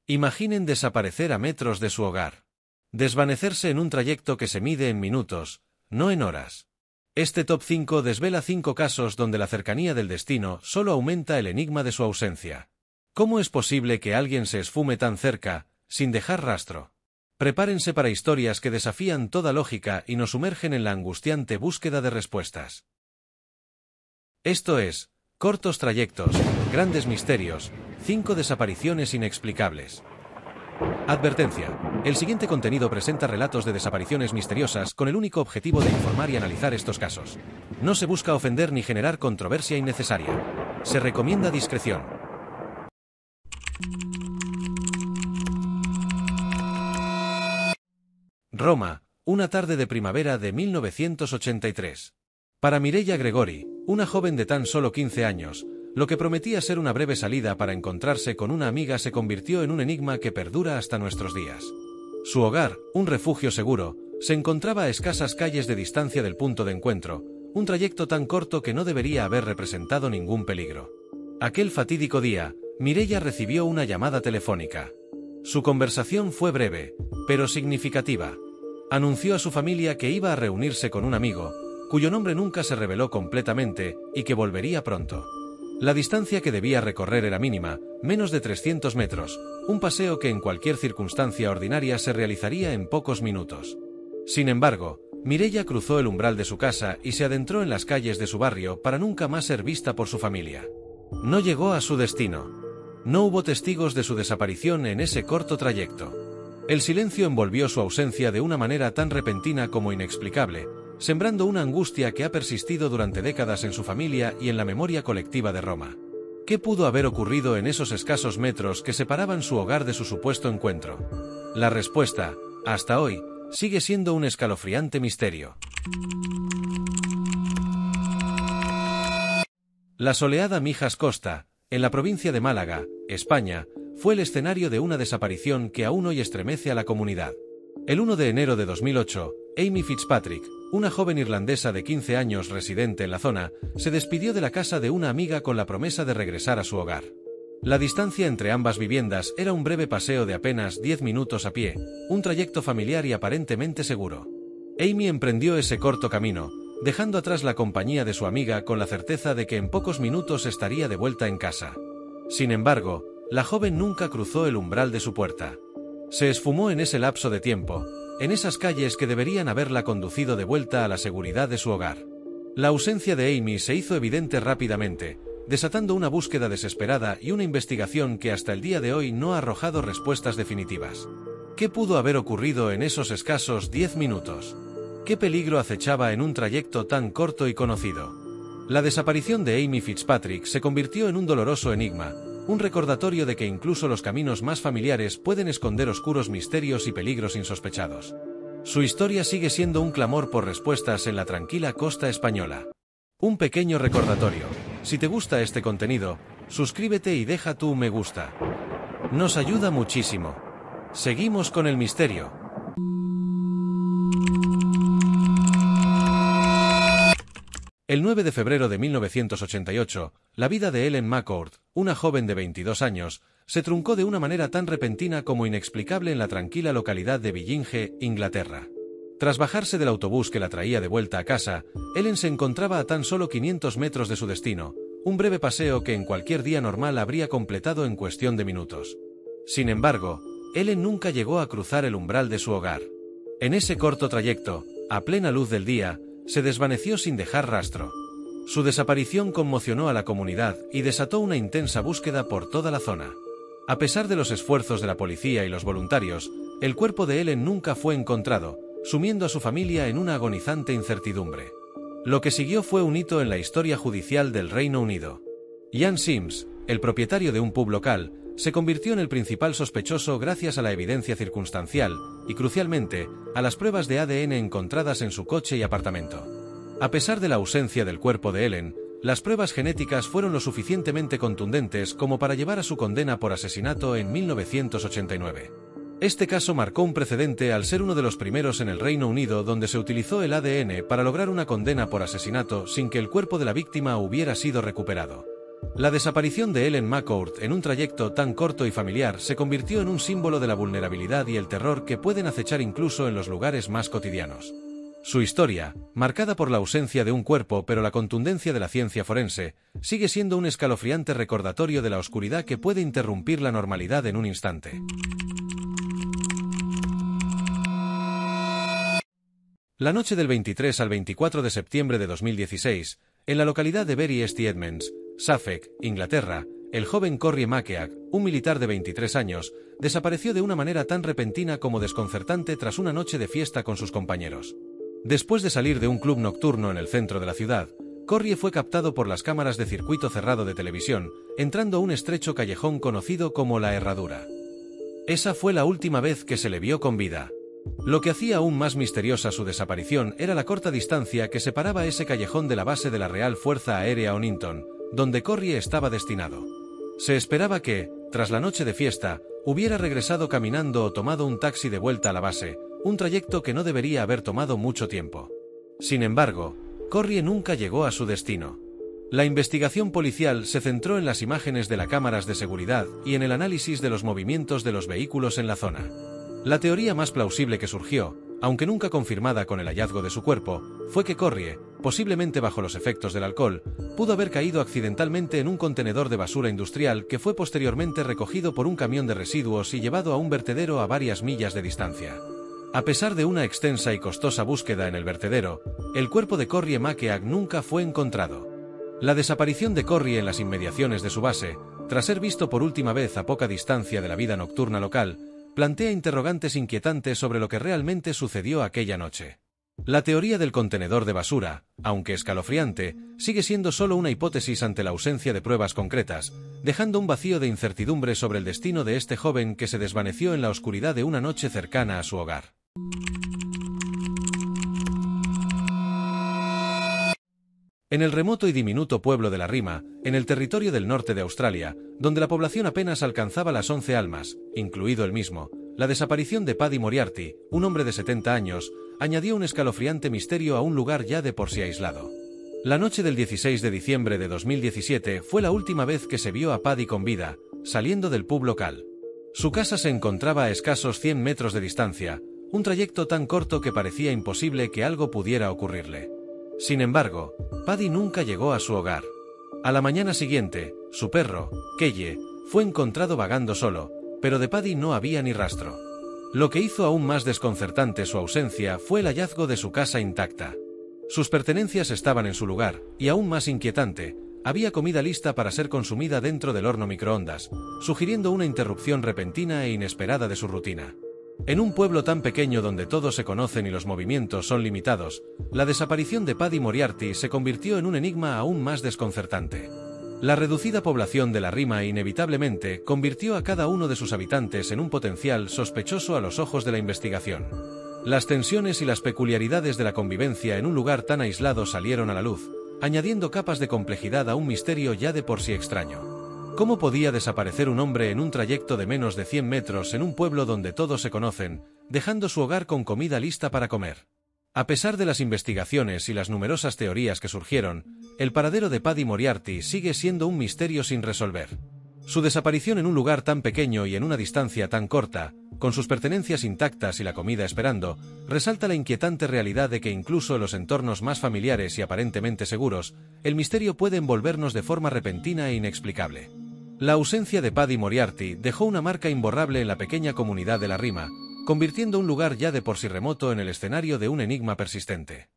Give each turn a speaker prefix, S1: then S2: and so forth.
S1: Imaginen desaparecer a metros de su hogar. Desvanecerse en un trayecto que se mide en minutos, no en horas. Este top 5 desvela 5 casos donde la cercanía del destino solo aumenta el enigma de su ausencia. ¿Cómo es posible que alguien se esfume tan cerca, sin dejar rastro? Prepárense para historias que desafían toda lógica y nos sumergen en la angustiante búsqueda de respuestas. Esto es, Cortos Trayectos, Grandes Misterios, 5 desapariciones inexplicables. Advertencia. El siguiente contenido presenta relatos de desapariciones misteriosas con el único objetivo de informar y analizar estos casos. No se busca ofender ni generar controversia innecesaria. Se recomienda discreción. Roma, una tarde de primavera de 1983. Para Mireia Gregori, una joven de tan solo 15 años, lo que prometía ser una breve salida para encontrarse con una amiga se convirtió en un enigma que perdura hasta nuestros días. Su hogar, un refugio seguro, se encontraba a escasas calles de distancia del punto de encuentro, un trayecto tan corto que no debería haber representado ningún peligro. Aquel fatídico día, Mireia recibió una llamada telefónica. Su conversación fue breve, pero significativa. Anunció a su familia que iba a reunirse con un amigo, cuyo nombre nunca se reveló completamente, y que volvería pronto. La distancia que debía recorrer era mínima, menos de 300 metros, un paseo que en cualquier circunstancia ordinaria se realizaría en pocos minutos. Sin embargo, Mireia cruzó el umbral de su casa y se adentró en las calles de su barrio para nunca más ser vista por su familia. No llegó a su destino. No hubo testigos de su desaparición en ese corto trayecto. El silencio envolvió su ausencia de una manera tan repentina como inexplicable, sembrando una angustia que ha persistido durante décadas en su familia y en la memoria colectiva de Roma. ¿Qué pudo haber ocurrido en esos escasos metros que separaban su hogar de su supuesto encuentro? La respuesta, hasta hoy, sigue siendo un escalofriante misterio. La soleada Mijas Costa, en la provincia de Málaga, España, fue el escenario de una desaparición que aún hoy estremece a la comunidad. El 1 de enero de 2008, Amy Fitzpatrick, una joven irlandesa de 15 años residente en la zona, se despidió de la casa de una amiga con la promesa de regresar a su hogar. La distancia entre ambas viviendas era un breve paseo de apenas 10 minutos a pie, un trayecto familiar y aparentemente seguro. Amy emprendió ese corto camino, dejando atrás la compañía de su amiga con la certeza de que en pocos minutos estaría de vuelta en casa. Sin embargo, la joven nunca cruzó el umbral de su puerta. Se esfumó en ese lapso de tiempo, en esas calles que deberían haberla conducido de vuelta a la seguridad de su hogar. La ausencia de Amy se hizo evidente rápidamente, desatando una búsqueda desesperada y una investigación que hasta el día de hoy no ha arrojado respuestas definitivas. ¿Qué pudo haber ocurrido en esos escasos 10 minutos? ¿Qué peligro acechaba en un trayecto tan corto y conocido? La desaparición de Amy Fitzpatrick se convirtió en un doloroso enigma, un recordatorio de que incluso los caminos más familiares pueden esconder oscuros misterios y peligros insospechados. Su historia sigue siendo un clamor por respuestas en la tranquila costa española. Un pequeño recordatorio: si te gusta este contenido, suscríbete y deja tu me gusta. Nos ayuda muchísimo. Seguimos con el misterio. El 9 de febrero de 1988, la vida de Ellen McCord, una joven de 22 años, se truncó de una manera tan repentina como inexplicable en la tranquila localidad de Billinge, Inglaterra. Tras bajarse del autobús que la traía de vuelta a casa, Ellen se encontraba a tan solo 500 metros de su destino, un breve paseo que en cualquier día normal habría completado en cuestión de minutos. Sin embargo, Ellen nunca llegó a cruzar el umbral de su hogar. En ese corto trayecto, a plena luz del día, se desvaneció sin dejar rastro. Su desaparición conmocionó a la comunidad y desató una intensa búsqueda por toda la zona. A pesar de los esfuerzos de la policía y los voluntarios, el cuerpo de Ellen nunca fue encontrado, sumiendo a su familia en una agonizante incertidumbre. Lo que siguió fue un hito en la historia judicial del Reino Unido. Ian Sims, el propietario de un pub local, se convirtió en el principal sospechoso gracias a la evidencia circunstancial y, crucialmente, a las pruebas de ADN encontradas en su coche y apartamento. A pesar de la ausencia del cuerpo de Ellen, las pruebas genéticas fueron lo suficientemente contundentes como para llevar a su condena por asesinato en 1989. Este caso marcó un precedente al ser uno de los primeros en el Reino Unido donde se utilizó el ADN para lograr una condena por asesinato sin que el cuerpo de la víctima hubiera sido recuperado. La desaparición de Ellen McCourt en un trayecto tan corto y familiar se convirtió en un símbolo de la vulnerabilidad y el terror que pueden acechar incluso en los lugares más cotidianos. Su historia, marcada por la ausencia de un cuerpo pero la contundencia de la ciencia forense, sigue siendo un escalofriante recordatorio de la oscuridad que puede interrumpir la normalidad en un instante. La noche del 23 al 24 de septiembre de 2016, en la localidad de Bury St Edmunds, Suffolk, Inglaterra, el joven Corrie Makeak, un militar de 23 años, desapareció de una manera tan repentina como desconcertante tras una noche de fiesta con sus compañeros. Después de salir de un club nocturno en el centro de la ciudad, Corrie fue captado por las cámaras de circuito cerrado de televisión, entrando a un estrecho callejón conocido como La Herradura. Esa fue la última vez que se le vio con vida. Lo que hacía aún más misteriosa su desaparición era la corta distancia que separaba ese callejón de la base de la Real Fuerza Aérea Onington, donde Corrie estaba destinado. Se esperaba que, tras la noche de fiesta, hubiera regresado caminando o tomado un taxi de vuelta a la base, un trayecto que no debería haber tomado mucho tiempo. Sin embargo, Corrie nunca llegó a su destino. La investigación policial se centró en las imágenes de las cámaras de seguridad y en el análisis de los movimientos de los vehículos en la zona. La teoría más plausible que surgió, aunque nunca confirmada con el hallazgo de su cuerpo, fue que Corrie, posiblemente bajo los efectos del alcohol, pudo haber caído accidentalmente en un contenedor de basura industrial que fue posteriormente recogido por un camión de residuos y llevado a un vertedero a varias millas de distancia. A pesar de una extensa y costosa búsqueda en el vertedero, el cuerpo de Corrie Makeak nunca fue encontrado. La desaparición de Corrie en las inmediaciones de su base, tras ser visto por última vez a poca distancia de la vida nocturna local, plantea interrogantes inquietantes sobre lo que realmente sucedió aquella noche. La teoría del contenedor de basura, aunque escalofriante, sigue siendo solo una hipótesis ante la ausencia de pruebas concretas, dejando un vacío de incertidumbre sobre el destino de este joven que se desvaneció en la oscuridad de una noche cercana a su hogar. En el remoto y diminuto pueblo de La Rima, en el territorio del norte de Australia, donde la población apenas alcanzaba las 11 almas, incluido el mismo, la desaparición de Paddy Moriarty, un hombre de 70 años, añadió un escalofriante misterio a un lugar ya de por sí aislado. La noche del 16 de diciembre de 2017 fue la última vez que se vio a Paddy con vida, saliendo del pub local. Su casa se encontraba a escasos 100 metros de distancia, un trayecto tan corto que parecía imposible que algo pudiera ocurrirle. Sin embargo, Paddy nunca llegó a su hogar. A la mañana siguiente, su perro, Kelle, fue encontrado vagando solo, pero de Paddy no había ni rastro. Lo que hizo aún más desconcertante su ausencia fue el hallazgo de su casa intacta. Sus pertenencias estaban en su lugar, y aún más inquietante, había comida lista para ser consumida dentro del horno microondas, sugiriendo una interrupción repentina e inesperada de su rutina. En un pueblo tan pequeño donde todos se conocen y los movimientos son limitados, la desaparición de Paddy Moriarty se convirtió en un enigma aún más desconcertante. La reducida población de La Rima inevitablemente convirtió a cada uno de sus habitantes en un potencial sospechoso a los ojos de la investigación. Las tensiones y las peculiaridades de la convivencia en un lugar tan aislado salieron a la luz, añadiendo capas de complejidad a un misterio ya de por sí extraño. ¿Cómo podía desaparecer un hombre en un trayecto de menos de 100 metros en un pueblo donde todos se conocen, dejando su hogar con comida lista para comer? A pesar de las investigaciones y las numerosas teorías que surgieron, el paradero de Paddy Moriarty sigue siendo un misterio sin resolver. Su desaparición en un lugar tan pequeño y en una distancia tan corta, con sus pertenencias intactas y la comida esperando, resalta la inquietante realidad de que incluso en los entornos más familiares y aparentemente seguros, el misterio puede envolvernos de forma repentina e inexplicable. La ausencia de Paddy Moriarty dejó una marca imborrable en la pequeña comunidad de La Rima, convirtiendo un lugar ya de por sí remoto en el escenario de un enigma persistente.